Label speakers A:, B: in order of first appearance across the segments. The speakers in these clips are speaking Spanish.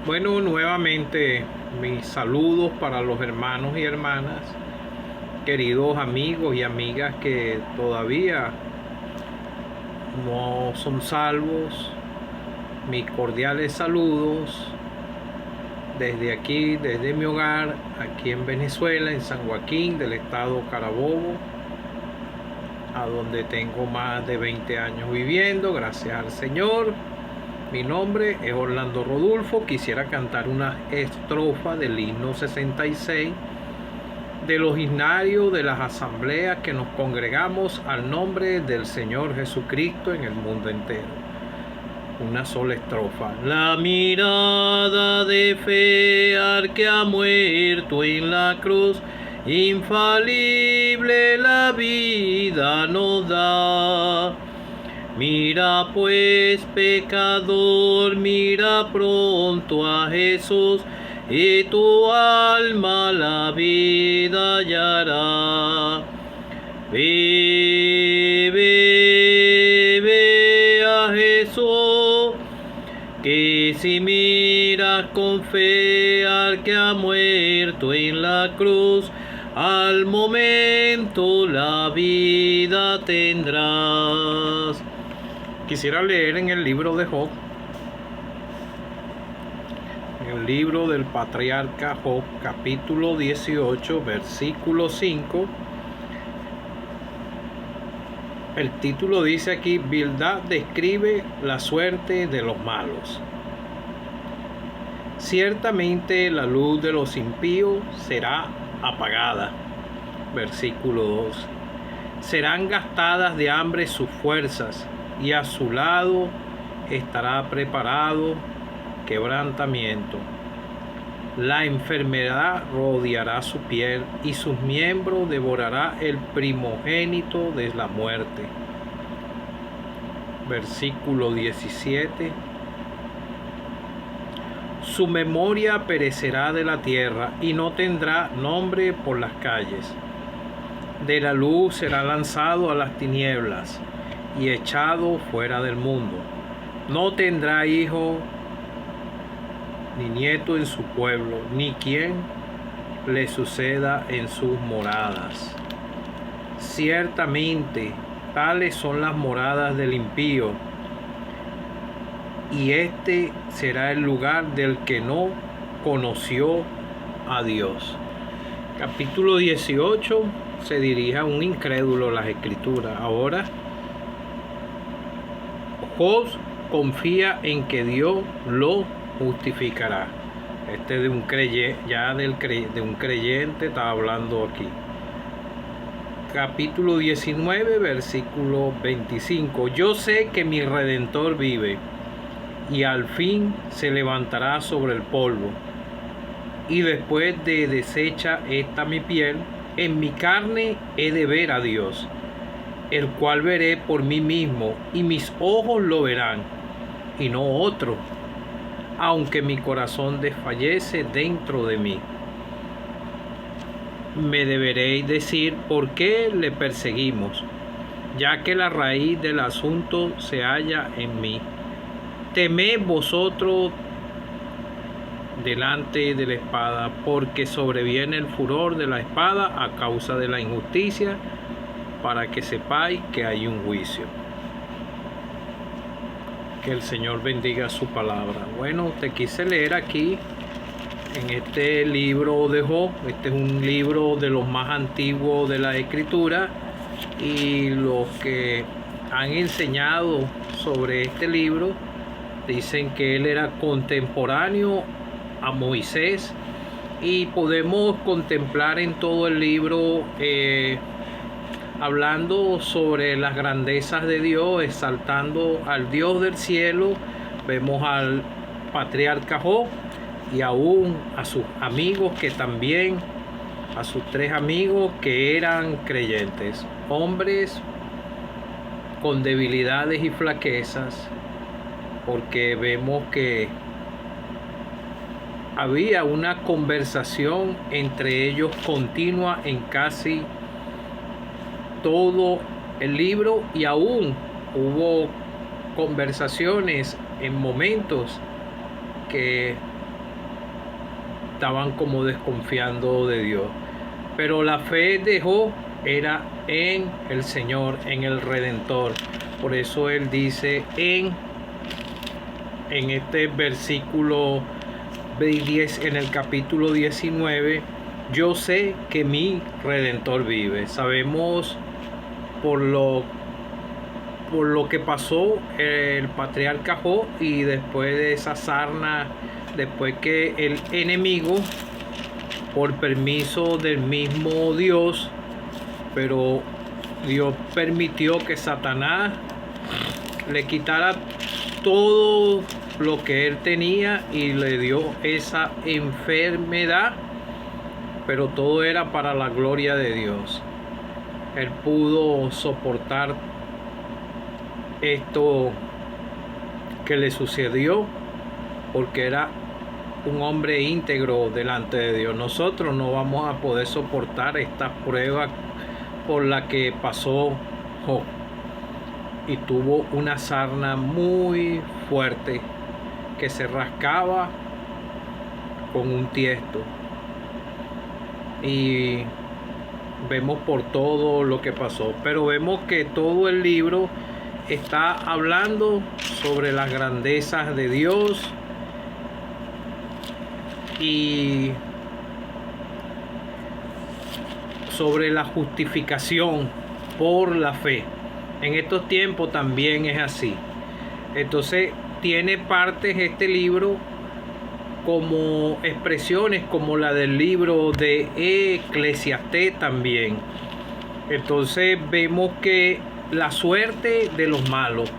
A: Bueno, nuevamente mis saludos para los hermanos y hermanas, queridos amigos y amigas que todavía no son salvos. Mis cordiales saludos desde aquí, desde mi hogar, aquí en Venezuela, en San Joaquín del estado Carabobo, a donde tengo más de 20 años viviendo, gracias al Señor. Mi nombre es Orlando Rodulfo. Quisiera cantar una estrofa del himno 66 de los himnarios de las asambleas que nos congregamos al nombre del Señor Jesucristo en el mundo entero. Una sola estrofa. La mirada de fe al que ha muerto en la cruz, infalible la vida nos da. Mira pues, pecador, mira pronto a Jesús, y tu alma la vida hallará. Ve, ve, ve a Jesús, que si miras con fe al que ha muerto en la cruz, al momento la vida tendrás. Quisiera leer en el libro de Job, en el libro del patriarca Job, capítulo 18, versículo 5. El título dice aquí: Bildad describe la suerte de los malos. Ciertamente la luz de los impíos será apagada. Versículo 2. Serán gastadas de hambre sus fuerzas, y a su lado estará preparado quebrantamiento. La enfermedad rodeará su piel, y sus miembros devorará el primogénito de la muerte. Versículo 17. Su memoria perecerá de la tierra, y no tendrá nombre por las calles. De la luz será lanzado a las tinieblas, y echado fuera del mundo. No tendrá hijo ni nieto en su pueblo, ni quien le suceda en sus moradas. Ciertamente, tales son las moradas del impío, y este será el lugar del que no conoció a Dios. Capítulo 18 se dirige a un incrédulo las Escrituras. Ahora, Job confía en que Dios lo justificará. De un creyente está hablando aquí. Capítulo 19, versículo 25. Yo sé que mi Redentor vive, y al fin se levantará sobre el polvo. Y después de deshecha esta mi piel, en mi carne he de ver a Dios, el cual veré por mí mismo, y mis ojos lo verán, y no otro, aunque mi corazón desfallece dentro de mí. Me deberéis decir por qué le perseguimos, ya que la raíz del asunto se halla en mí. Temed vosotros delante de la espada, porque sobreviene el furor de la espada a causa de la injusticia, para que sepáis que hay un juicio. Que el Señor bendiga su palabra. Bueno, te quise leer aquí en este libro de Job. Este es un libro de los más antiguos de la Escritura, y los que han enseñado sobre este libro dicen que él era contemporáneo a Moisés, y podemos contemplar en todo el libro hablando sobre las grandezas de Dios, exaltando al Dios del cielo. Vemos al patriarca Job y aún a sus amigos, que también, a sus 3 amigos que eran creyentes, hombres con debilidades y flaquezas, porque vemos que había una conversación entre ellos continua en casi todo el libro, y aún hubo conversaciones en momentos que estaban como desconfiando de Dios. Pero la fe de Job era en el Señor, en el Redentor. Por eso él dice en este versículo 10, en el capítulo 19, yo sé que mi Redentor vive. Sabemos por lo que pasó el patriarca Job, y después de esa sarna, después que el enemigo, por permiso del mismo Dios, pero Dios permitió que Satanás le quitara todo lo que él tenía y le dio esa enfermedad, pero todo era para la gloria de Dios. Él pudo soportar esto que le sucedió porque era un hombre íntegro delante de Dios. Nosotros no vamos a poder soportar esta prueba por la que pasó Job, y tuvo una sarna muy fuerte que se rascaba con un tiesto, y vemos por todo lo que pasó. Pero vemos que todo el libro está hablando sobre las grandezas de Dios y sobre la justificación por la fe. En estos tiempos también es así. Entonces tiene partes este libro como expresiones como la del libro de Eclesiastés también. Entonces vemos que la suerte de los malos.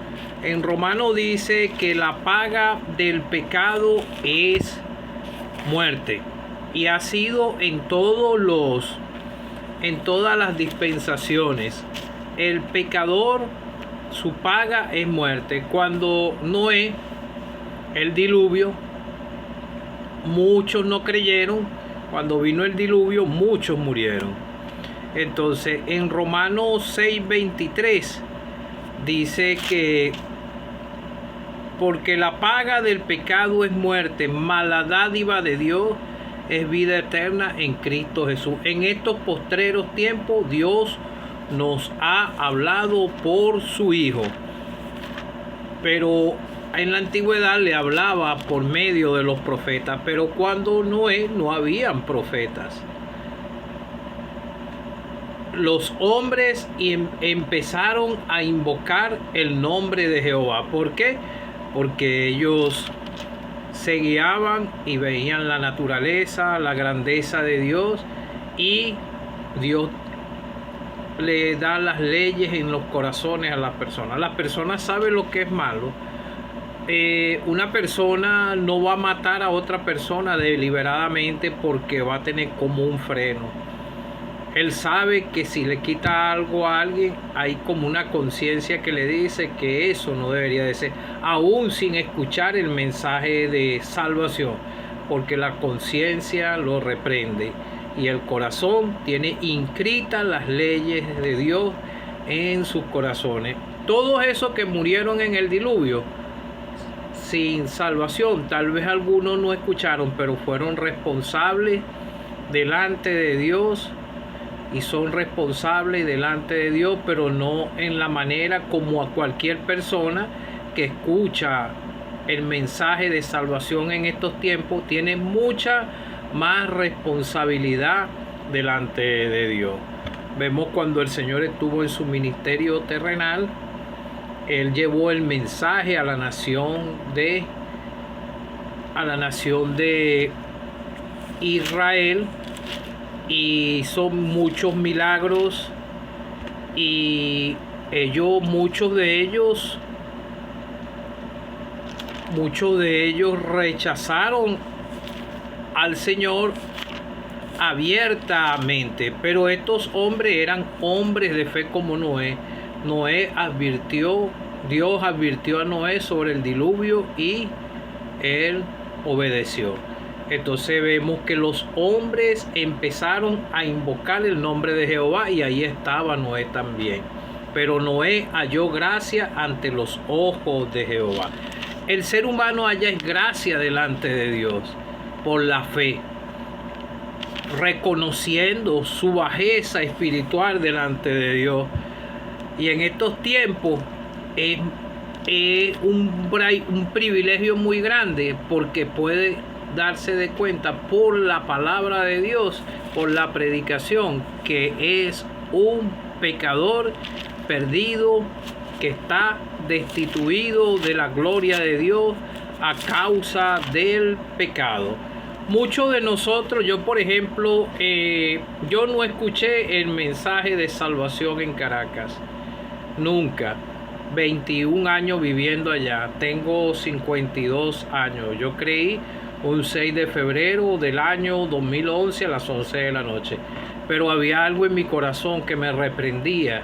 A: En Romano dice que la paga del pecado es muerte, y ha sido en todas las dispensaciones. El pecador, su paga es muerte. Cuando Noé, el diluvio, muchos no creyeron. Cuando vino el diluvio, muchos murieron. Entonces en Romanos 6:23 dice que porque la paga del pecado es muerte, mas la dádiva de Dios es vida eterna en Cristo Jesús. En estos postreros tiempos Dios nos ha hablado por su Hijo, pero en la antigüedad le hablaba por medio de los profetas. Pero cuando Noé no habían profetas. Los hombres empezaron a invocar el nombre de Jehová. ¿Por qué? Porque ellos se guiaban y veían la naturaleza, la grandeza de Dios, y Dios le da las leyes en los corazones a las personas. Las personas saben lo que es malo. Una persona no va a matar a otra persona deliberadamente porque va a tener como un freno. Él sabe que si le quita algo a alguien, hay como una conciencia que le dice que eso no debería de ser, aún sin escuchar el mensaje de salvación, porque la conciencia lo reprende y el corazón tiene inscritas las leyes de Dios en sus corazones. Todos esos que murieron en el diluvio sin salvación, tal vez algunos no escucharon, pero fueron responsables delante de Dios, y son responsables delante de Dios, pero no en la manera como a cualquier persona que escucha el mensaje de salvación en estos tiempos. Tiene mucha más responsabilidad delante de Dios. Vemos cuando el Señor estuvo en su ministerio terrenal, Él llevó el mensaje a la nación de Israel, y hizo muchos milagros, y muchos de ellos rechazaron al Señor abiertamente. Pero estos hombres eran hombres de fe como Noé. Dios advirtió a Noé sobre el diluvio y él obedeció. Entonces vemos que los hombres empezaron a invocar el nombre de Jehová, y ahí estaba Noé también. Pero Noé halló gracia ante los ojos de Jehová. El ser humano halla gracia delante de Dios por la fe. reconociendo su bajeza espiritual delante de Dios. Y en estos tiempos es un privilegio muy grande, porque puede darse de cuenta por la palabra de Dios, por la predicación, que es un pecador perdido, que está destituido de la gloria de Dios a causa del pecado. Muchos de nosotros, yo por ejemplo, yo no escuché el mensaje de salvación en Caracas, nunca. 21 años viviendo allá, tengo 52 años. Yo creí un 6 de febrero del año 2011 a las 11 de la noche. Pero había algo en mi corazón que me reprendía,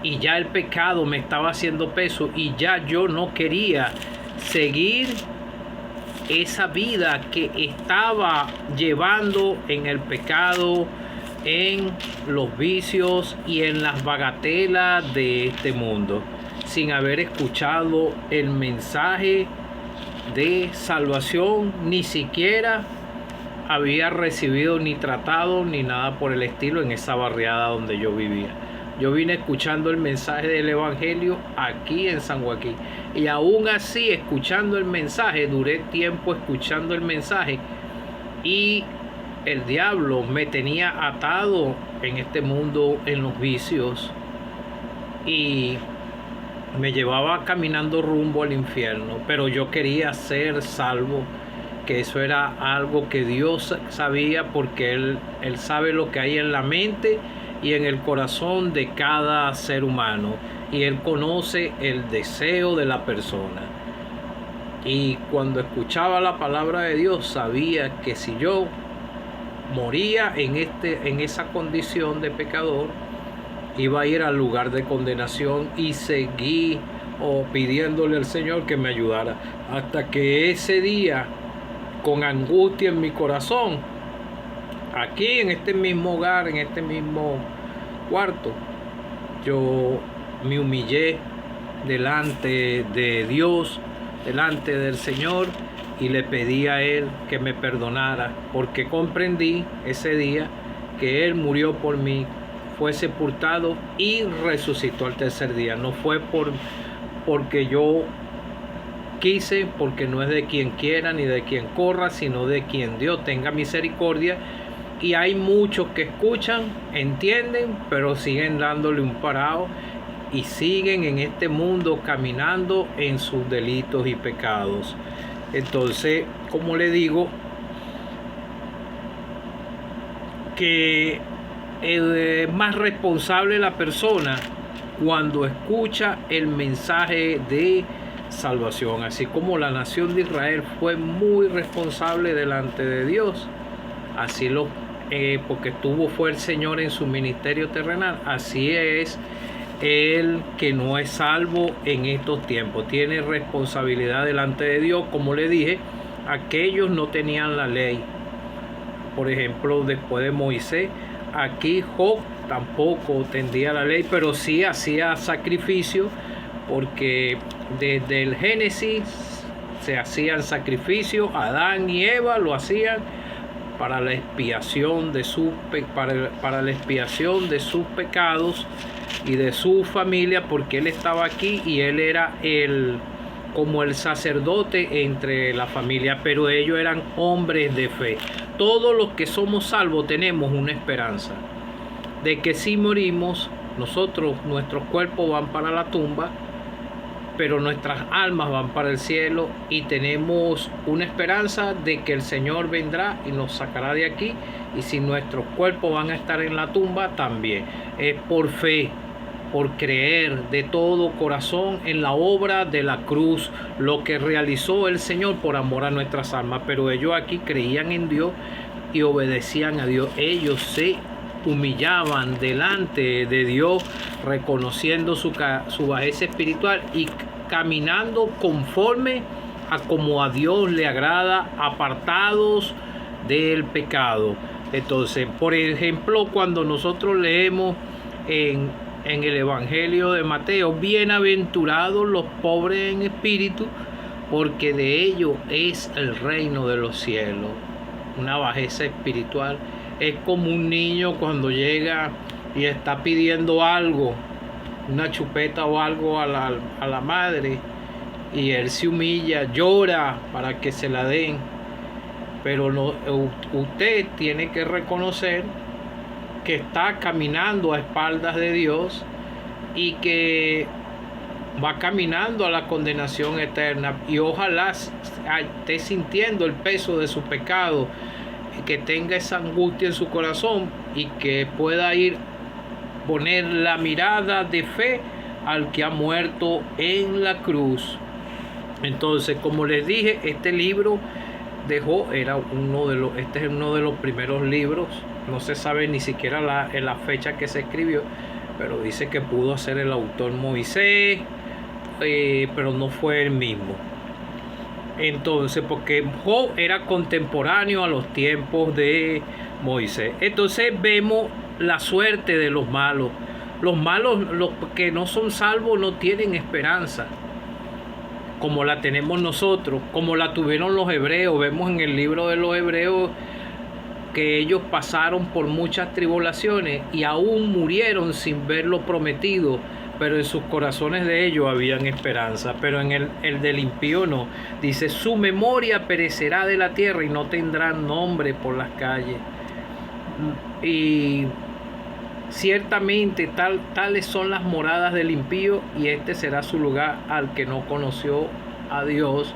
A: y ya el pecado me estaba haciendo peso, y ya yo no quería seguir esa vida que estaba llevando en el pecado, en los vicios y en las bagatelas de este mundo, sin haber escuchado el mensaje de salvación. Ni siquiera había recibido ni tratado ni nada por el estilo en esa barriada donde yo vivía. Yo vine escuchando el mensaje del evangelio aquí en San Joaquín, y aún así, escuchando el mensaje, duré tiempo escuchando el mensaje, y el diablo me tenía atado en este mundo, en los vicios, y me llevaba caminando rumbo al infierno. Pero yo quería ser salvo, que eso era algo que Dios sabía, porque Él sabe lo que hay en la mente y en el corazón de cada ser humano, y Él conoce el deseo de la persona. Y cuando escuchaba la palabra de Dios, sabía que si yo moría en esa condición de pecador, iba a ir al lugar de condenación, y seguí pidiéndole al Señor que me ayudara, hasta que ese día, con angustia en mi corazón, aquí en este mismo hogar, en este mismo cuarto, yo me humillé delante de Dios, delante del Señor, y le pedí a Él que me perdonara, porque comprendí ese día que Él murió por mí, fue sepultado y resucitó al tercer día. No fue porque yo quise, porque no es de quien quiera ni de quien corra, sino de quien Dios tenga misericordia. Y hay muchos que escuchan, entienden, pero siguen dándole un parado, y siguen en este mundo caminando en sus delitos y pecados. Entonces, como le digo, que es más responsable la persona cuando escucha el mensaje de salvación. Así como la nación de Israel fue muy responsable delante de Dios, así porque fue el Señor en su ministerio terrenal, así es el que no es salvo en estos tiempos. Tiene responsabilidad delante de Dios. Como le dije, aquellos no tenían la ley. Por ejemplo, después de Moisés, aquí Job tampoco tendría la ley, pero sí hacía sacrificio, porque desde el Génesis se hacían sacrificios. Adán y Eva lo hacían para la expiación de para la expiación de sus pecados y de su familia, porque él estaba aquí y él era como el sacerdote entre la familia, pero ellos eran hombres de fe. Todos los que somos salvos tenemos una esperanza de que si morimos, nuestros cuerpos van para la tumba, pero nuestras almas van para el cielo, y tenemos una esperanza de que el Señor vendrá y nos sacará de aquí, y si nuestros cuerpos van a estar en la tumba también. Es por fe, por creer de todo corazón en la obra de la cruz, lo que realizó el Señor por amor a nuestras almas. Pero ellos aquí creían en Dios y obedecían a Dios. Ellos se humillaban delante de Dios, reconociendo su bajeza espiritual y caminando conforme a como a Dios le agrada, apartados del pecado. Entonces, por ejemplo, cuando nosotros leemos en el Evangelio de Mateo, bienaventurados los pobres en espíritu, porque de ellos es el reino de los cielos. Una bajeza espiritual Es como un niño cuando llega y está pidiendo algo, una chupeta o algo a la madre, y él se humilla, llora para que se la den. Pero no, usted tiene que reconocer que está caminando a espaldas de Dios y que va caminando a la condenación eterna, y ojalá esté sintiendo el peso de su pecado, que tenga esa angustia en su corazón y que pueda ir poner la mirada de fe al que ha muerto en la cruz. Entonces, como les dije, este libro de Job era este es uno de los primeros libros. No se sabe ni siquiera la fecha que se escribió, pero dice que pudo ser el autor Moisés, pero no fue el mismo. Entonces, porque Job era contemporáneo a los tiempos de Moisés. Entonces vemos la suerte de los malos. Los malos, los que no son salvos, no tienen esperanza como la tenemos nosotros, como la tuvieron los hebreos. Vemos en el libro de los hebreos que ellos pasaron por muchas tribulaciones y aún murieron sin ver lo prometido, pero en sus corazones de ellos habían esperanza. Pero en el del impío no. Dice, su memoria perecerá de la tierra y no tendrán nombre por las calles. Y ciertamente tales son las moradas del impío, y este será su lugar al que no conoció a Dios.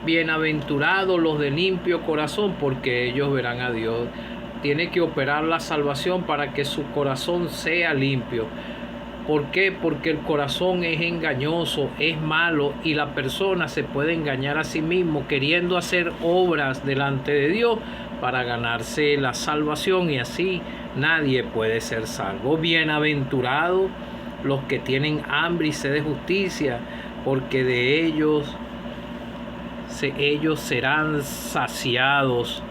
A: Bienaventurados los de limpio corazón, porque ellos verán a Dios. Tiene que operar la salvación para que su corazón sea limpio. ¿Por qué? Porque el corazón es engañoso, es malo, y la persona se puede engañar a sí mismo queriendo hacer obras delante de Dios para ganarse la salvación, y así nadie puede ser salvo. Bienaventurados los que tienen hambre y sed de justicia, porque de ellos serán saciados.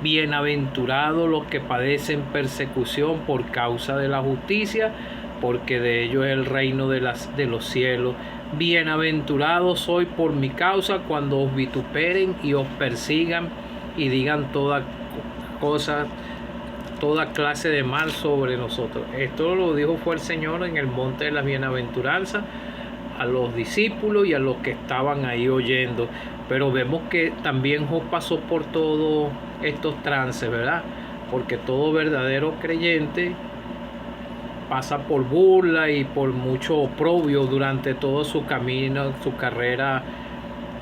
A: Bienaventurados los que padecen persecución por causa de la justicia, porque de ellos es el reino de los cielos. Bienaventurados sois por mi causa cuando os vituperen y os persigan y digan toda clase de mal sobre nosotros. Esto lo dijo fue el Señor en el monte de la bienaventuranza a los discípulos y a los que estaban ahí oyendo. Pero vemos que también Job pasó por todos estos trances, ¿verdad? Porque todo verdadero creyente pasa por burla y por mucho oprobio durante todo su camino, su carrera.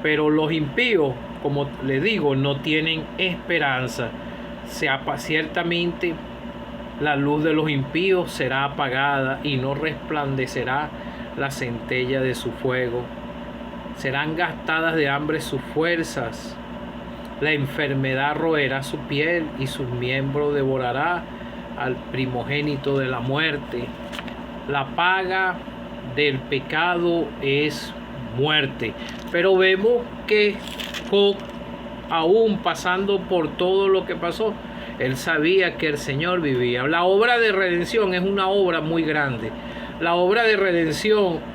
A: Pero los impíos, como les digo, no tienen esperanza. Ciertamente la luz de los impíos será apagada y no resplandecerá la centella de su fuego. Serán gastadas de hambre sus fuerzas. La enfermedad roerá su piel y sus miembros devorará al primogénito de la muerte. La paga del pecado es muerte. Pero vemos que Job, aún pasando por todo lo que pasó, él sabía que el Señor vivía. La obra de redención es una obra muy grande. La obra de redención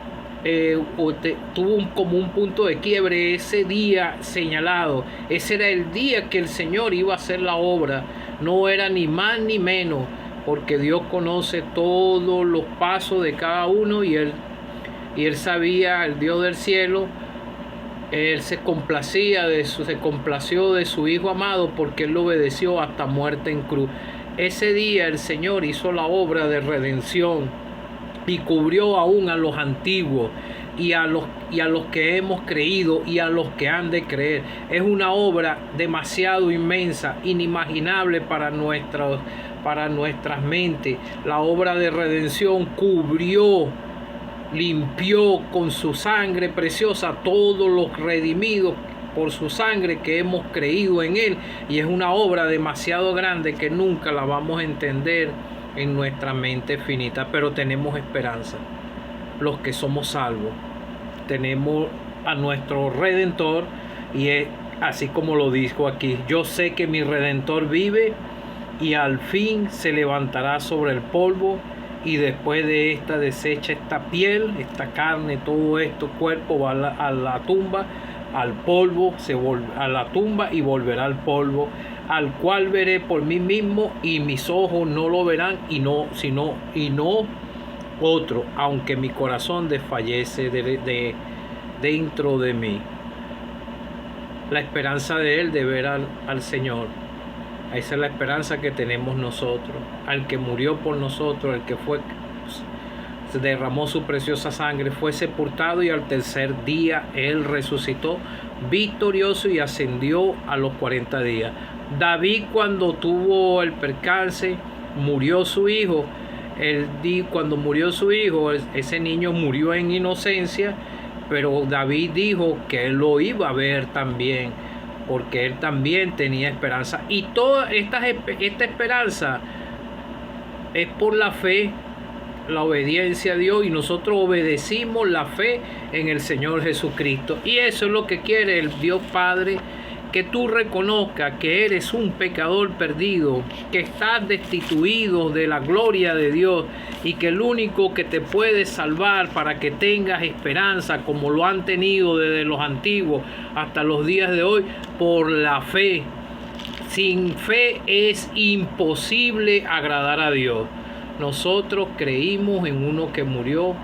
A: tuvo como un punto de quiebre ese día señalado. Ese era el día que el Señor iba a hacer la obra. No era ni más ni menos, porque Dios conoce todos los pasos de cada uno, y él sabía, el Dios del cielo, Él se complació de su Hijo amado, porque Él lo obedeció hasta muerte en cruz. Ese día el Señor hizo la obra de redención y cubrió aún a los antiguos y a los que hemos creído y a los que han de creer. Es una obra demasiado inmensa, inimaginable para nuestras mentes. La obra de redención cubrió, limpió con su sangre preciosa todos los redimidos por su sangre que hemos creído en Él, y es una obra demasiado grande que nunca la vamos a entender en nuestra mente finita, pero tenemos esperanza. Los que somos salvos tenemos a nuestro Redentor, y es así como lo dijo aquí: yo sé que mi Redentor vive y al fin se levantará sobre el polvo, y después de esta desecha esta piel, esta carne, todo esto, cuerpo va a la tumba, al polvo, a la tumba, y volverá al polvo. al cual veré por mí mismo, y mis ojos no lo verán, y no otro, aunque mi corazón desfallece dentro de mí. La esperanza de él, de ver al Señor. Esa es la esperanza que tenemos nosotros, al que murió por nosotros, el que derramó su preciosa sangre, fue sepultado, y al tercer día él resucitó victorioso y ascendió a los 40 días. David, cuando tuvo el percance, murió su hijo. Cuando murió su hijo, ese niño murió en inocencia, pero David dijo que él lo iba a ver también, porque él también tenía esperanza. Y toda esta esperanza es por la fe, la obediencia a Dios, y nosotros obedecimos la fe en el Señor Jesucristo. Y eso es lo que quiere el Dios Padre, que tú reconozcas que eres un pecador perdido, que estás destituido de la gloria de Dios, y que el único que te puede salvar para que tengas esperanza, como lo han tenido desde los antiguos hasta los días de hoy, por la fe. Sin fe es imposible agradar a Dios. Nosotros creímos en uno que murió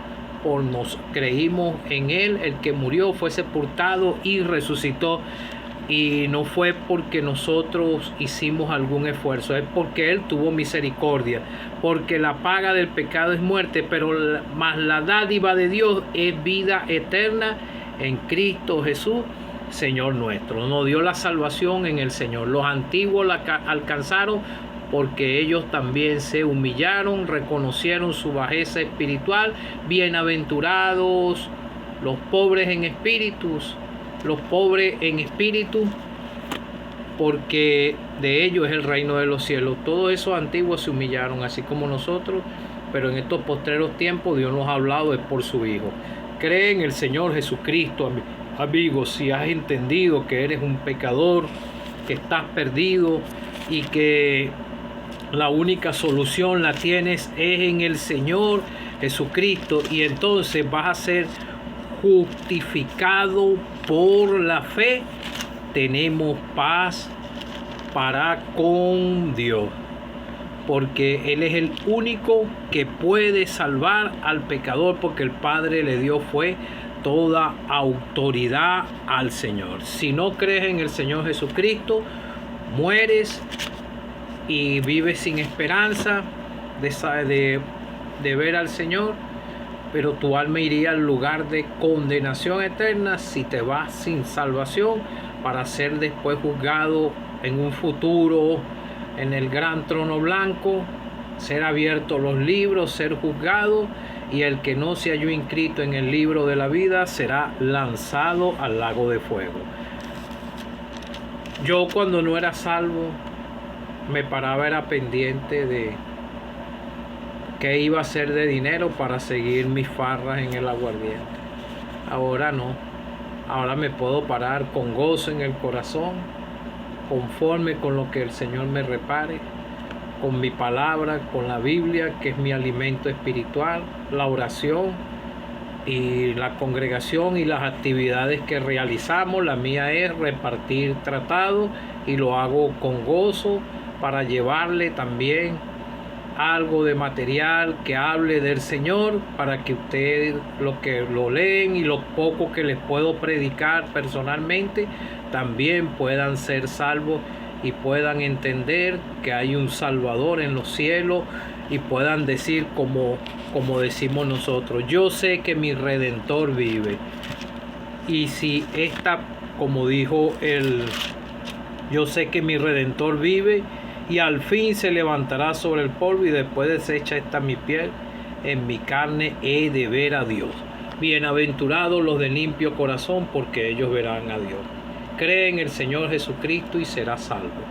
A: creímos en él, el que murió, fue sepultado y resucitó. Y no fue porque nosotros hicimos algún esfuerzo, es porque él tuvo misericordia, porque la paga del pecado es muerte, pero más la dádiva de Dios es vida eterna en Cristo Jesús, Señor nuestro. Nos dio la salvación en el Señor. Los antiguos la alcanzaron porque ellos también se humillaron, reconocieron su bajeza espiritual. Bienaventurados los pobres en espíritu, porque de ellos es el reino de los cielos. Todos esos antiguos se humillaron, así como nosotros, pero en estos postreros tiempos Dios nos ha hablado es por su Hijo. Cree en el Señor Jesucristo, amigo. Si has entendido que eres un pecador, que estás perdido y que la única solución la tienes es en el Señor Jesucristo, y entonces vas a ser justificado por la fe, tenemos paz para con Dios, porque Él es el único que puede salvar al pecador, porque el Padre le dio fue toda autoridad al Señor. Si no crees en el Señor Jesucristo, mueres y vives sin esperanza de ver al Señor, pero tu alma iría al lugar de condenación eterna si te vas sin salvación, para ser después juzgado en un futuro en el gran trono blanco, ser abiertos los libros, ser juzgado, y el que no se halló inscrito en el libro de la vida será lanzado al lago de fuego. Yo, cuando no era salvo, me paraba, era pendiente de qué iba a hacer de dinero para seguir mis farras en el aguardiente. Ahora no. Ahora me puedo parar con gozo en el corazón, conforme con lo que el Señor me repare, con mi palabra, con la Biblia, que es mi alimento espiritual, la oración y la congregación y las actividades que realizamos. La mía es repartir tratados, y lo hago con gozo, para llevarle también algo de material que hable del Señor, para que ustedes, los que lo leen y lo poco que les puedo predicar personalmente, también puedan ser salvos y puedan entender que hay un Salvador en los cielos, y puedan decir como decimos nosotros: yo sé que mi Redentor vive. Y si como dijo yo sé que mi Redentor vive, y al fin se levantará sobre el polvo, y después deshecha está mi piel, en mi carne he de ver a Dios. Bienaventurados los de limpio corazón, porque ellos verán a Dios. Cree en el Señor Jesucristo y serás salvo.